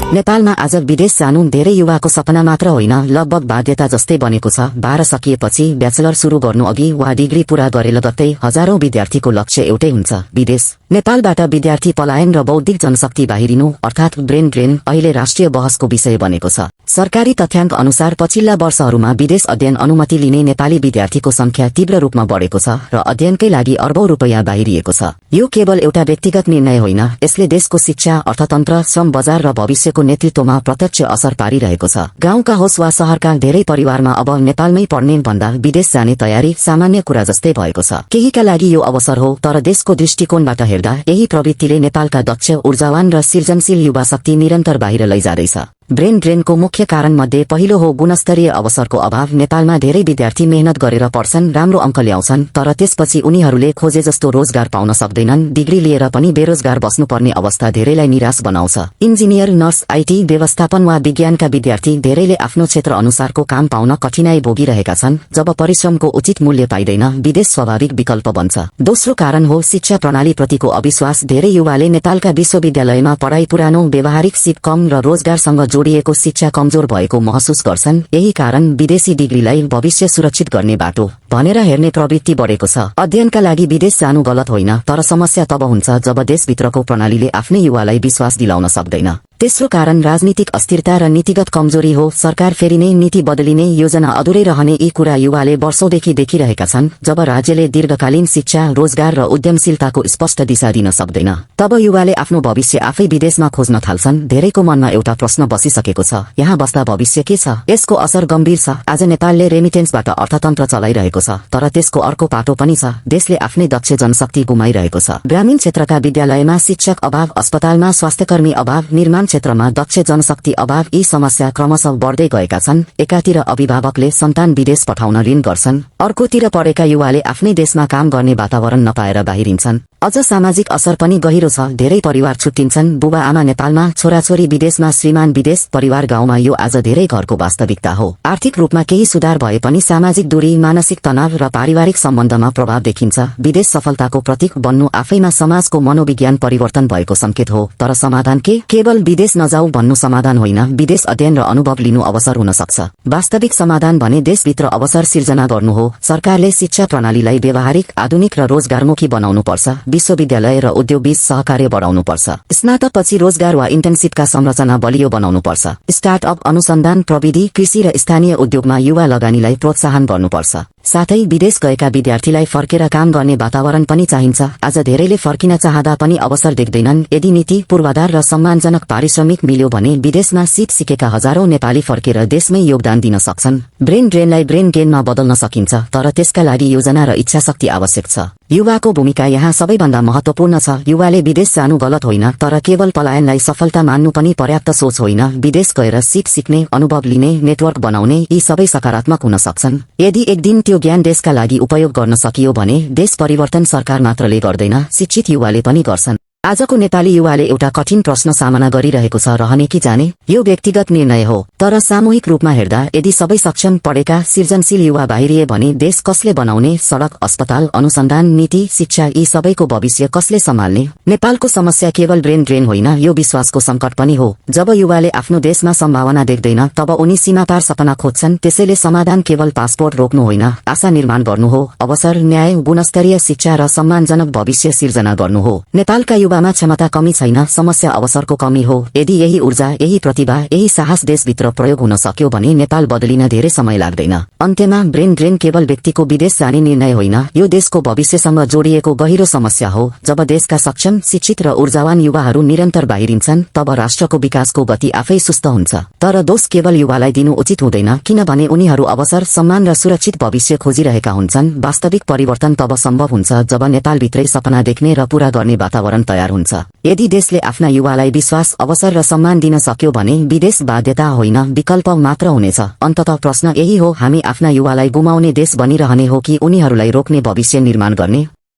नेपालमा आज विदेश जानु धेरै युवाको सपना मात्र होइन, लगभग बाध्यता जस्तै बनेको छ। 12 सकिएपछि ब्याचलर सुरु गर्नु अघि वा डिग्री पूरा गरे लगत्तै हजारौं विद्यार्थीको लक्ष्य एउटै हुन्छ, विदेश। नेपालबाट विद्यार्थी पलायन र बौद्धिक जनशक्ति बाहिरिनु अर्थात् ब्रेन ड्रेन अहिले राष्ट्रिय बहसको विषय बनेको छ। सरकारी तथ्याङ्क अनुसार पछिल्ला वर्षहरूमा विदेश अध्ययन अनुमति लिने नेपाली विद्यार्थीको संख्या तीव्र रूपमा बढेको छ र अध्ययनकै लागि अर्बौं रुपैयाँ बाहिरिएको छ। यो केवल एउटा व्यक्तिगत निर्णय होइन, यसले देशको शिक्षा, अर्थतन्त्र, श्रम बजार र भविष्यको नेतृत्वमा प्रत्यक्ष असर पारिरहेको छ। गाउँका होस् वा शहरका धेरै परिवारमा अब नेपालमै पढ्ने भन्दा विदेश जाने तयारी सामान्य कुरा जस्तै भएको छ। केहीका लागि यो अवसर हो, तर देशको दृष्टिकोणबाट हेर्दा यही प्रवृत्तिले नेपालका दक्ष, ऊर्जावान र सृजनशील युवा शक्ति निरन्तर बाहिर लैजाँदैछ। ब्रेन ड्रेनको मुख्य कारण मध्ये पहिलो हो गुणस्तरीय अवसरको अभाव। नेपालमा धेरै विद्यार्थी मेहनत गरेर पढ्छन्, राम्रो अङ्क ल्याउँछन्, तर त्यसपछि उनीहरूले खोजे जस्तो रोजगार पाउन सक्दैनन्। डिग्री लिएर पनि बेरोजगार बस्नुपर्ने अवस्था धेरैलाई निराश बनाउँछ। इन्जिनियर, नर्स, आईटी, व्यवस्थापन वा विज्ञानका विद्यार्थी धेरैले आफ्नो क्षेत्र अनुसारको काम पाउन कठिनाई भोगिरहेका छन्। जब परिश्रमको उचित मूल्य पाइदैन, विदेश स्वाभाविक विकल्प बन्छ। दोस्रो कारण हो शिक्षा प्रणालीप्रतिको अविश्वास। धेरै युवाले नेपालका विश्वविद्यालयमा पढाइ पुरानो, व्यावहारिक सिप कम र रोजगारसँग जोडिएको शिक्षा कमजोर भएको महसुस गर्छन्। यही कारण विदेशी डिग्रीलाई भविष्य सुरक्षित गर्ने बाटो भनेर हेर्ने प्रवृत्ति बढेको छ। अध्ययनका लागि विदेश जानु गलत होइन, तर समस्या तब हुन्छ जब देशभित्रको प्रणालीले आफ्नै युवालाई विश्वास दिलाउन सक्दैन। तेस्रो कारण राजनीतिक अस्थिरता र नीतिगत कमजोरी हो। सरकार फेरिने, नीति बदलिने, योजना अधुरै रहने यी कुरा युवाले वर्षौंदेखि देखिरहेका छन्। जब राज्यले दीर्घकालीन शिक्षा, रोजगार र उद्यमशीलताको स्पष्ट दिशा दिन सक्दैन, तब युवाले आफ्नो भविष्य आफै विदेशमा खोज्न थाल्छन्। धेरैको मनमा एउटा प्रश्न बसिसकेको छ, यहाँ बस्दा भविष्य के छ? यसको असर गम्भीर छ। आज नेपालले रेमिटेन्सबाट अर्थतन्त्र चलाइरहेको छ, तर त्यसको अर्को पाटो पनि छ। देशले आफ्नै दक्ष जनशक्ति गुमाइरहेको छ। ग्रामीण क्षेत्रका विद्यालयमा शिक्षक अभाव, अस्पतालमा स्वास्थ्यकर्मी अभाव, निर्माण क्षेत्रमा दक्ष जनशक्ति अभाव, यी समस्या क्रमशः बढ्दै गएका छन्। एकातिर अभिभावकले सन्तान विदेश पठाउन ऋण गर्छन्, अर्कोतिर पढेका युवाले आफ्नै देशमा काम गर्ने वातावरण नपाएर बाहिरिन्छन्। अझ सामाजिक असर पनि गहिरो छ। धेरै परिवार छुट्टिन्छन्, बुबा आमा नेपालमा, छोराछोरी विदेशमा, श्रीमान विदेश, परिवार गाउँमा। यो आज धेरै घरको वास्तविकता हो। आर्थिक रूपमा केही सुधार भए पनि सामाजिक दूरी, मानसिक तनाव र पारिवारिक सम्बन्धमा प्रभाव देखिन्छ। विदेश सफलताको प्रतीक बन्नु आफैमा समाजको मनोविज्ञान परिवर्तन भएको संकेत हो। तर समाधान के? केवल विदेश नजाऊ भन्नु समाधान होइन, विदेश अध्ययन र अनुभव लिनु अवसर हुन सक्छ। वास्तविक समाधान भने देशभित्र अवसर सिर्जना गर्नु हो। सरकारले शिक्षा प्रणालीलाई व्यावहारिक, आधुनिक र रोजगारमुखी बनाउनुपर्छ। विश्वविद्यालय र उद्योग बीच सहकार्य बढाउनुपर्छ। स्नातकपछि रोजगार वा इन्टर्नशिपका संरचना बलियो बनाउनुपर्छ। स्टार्टअप, अनुसन्धान, प्रविधि, कृषि र स्थानीय उद्योगमा युवा लगानीलाई प्रोत्साहन गर्नुपर्छ। साथै विदेश गएका विद्यार्थीलाई फर्केर काम गर्ने वातावरण पनि चाहिन्छ। आज धेरैले फर्किन चाहँदा पनि अवसर देख्दैनन्। यदि नीति, पूर्वाधार र सम्मानजनक पारिश्रमिक मिल्यो भने विदेशमा सिप सिकेका हजारौं नेपाली फर्केर देशमै योगदान दिन सक्छन्। ब्रेन ड्रेनलाई ब्रेन गेनमा बदल्न सकिन्छ, तर त्यसका लागि योजना र इच्छाशक्ति आवश्यक छ। युवाको भूमिका यहाँ सबैभन्दा महत्वपूर्ण छ। युवाले विदेश जानु गलत होइन, तर केवल पलायनलाई सफलता मान्नु पनि पर्याप्त सोच होइन। विदेश गएर सिप सिक्ने, अनुभव लिने, नेटवर्क बनाउने, यी सबै सकारात्मक हुन सक्छन्। यदि एक दिन त्यो ज्ञान देशका लागि उपयोग गर्न सकियो भने देश परिवर्तन सरकार मात्रले गर्दैन, शिक्षित युवाले पनि गर्छन्। आजको नेपाली युवाले एउटा कठिन प्रश्न सामना गरिरहेको छ, रहने कि जाने? यो व्यक्तिगत निर्णय हो, तर सामूहिक रूपमा हेर्दा यदि सबै सक्षम, पढेका, सृजनशील युवा बाहिरिए भने देश कसले बनाउने? सडक, अस्पताल, अनुसन्धान, नीति, शिक्षा, यी सबैको भविष्य कसले सम्हाल्ने? नेपालको समस्या केवल ब्रेन ड्रेन होइन, यो विश्वासको संकट पनि हो। जब युवाले आफ्नो देशमा सम्भावना देख्दैन, तब उनी सीमापार सपना खोज्छन्। त्यसैले समाधान केवल पासपोर्ट रोक्नु होइन, आशा निर्माण गर्नु हो। अवसर, न्याय, गुणस्तरीय शिक्षा र सम्मानजनक भविष्य सिर्जना गर्नु हो। नेपालका युवामा क्षमता कमी छैन, समस्या अवसरको कमी हो। यदि यही ऊर्जा, यही प्रतिभा, यही साहस देशभित्र प्रयोग हुन सक्यो भने नेपाल बदलिन धेरै समय लाग्दैन। अन्त्यमा ब्रेन ड्रेन केवल व्यक्तिको विदेश जाने निर्णय होइन, यो देशको भविष्यसँग जोडिएको गहिरो समस्या हो। जब देशका सक्षम, शिक्षित र ऊर्जावान युवाहरू निरन्तर बाहिरिन्छन्, तब राष्ट्रको विकासको गति आफै सुस्त हुन्छ। तर दोष केवल युवालाई दिनु उचित हुँदैन, किनभने उनीहरू अवसर, सम्मान र सुरक्षित भविष्य खोजिरहेका हुन्छन्। वास्तविक परिवर्तन तब सम्भव हुन्छ जब नेपालभित्रै सपना देख्ने र पूरा गर्ने वातावरण तयार हुन्छ। यदि देशले आफ्ना युवालाई विश्वास, अवसर र सम्मान दिन सक्यो भने विदेश बाध्यता होइन, विकल्प मात्र हुनेछ। अन्ततः प्रश्न यही हो, हामी आफ्ना युवालाई गुमाउने देश बनिरहने हो कि उनीहरूलाई रोक्ने भविष्य निर्माण गर्ने?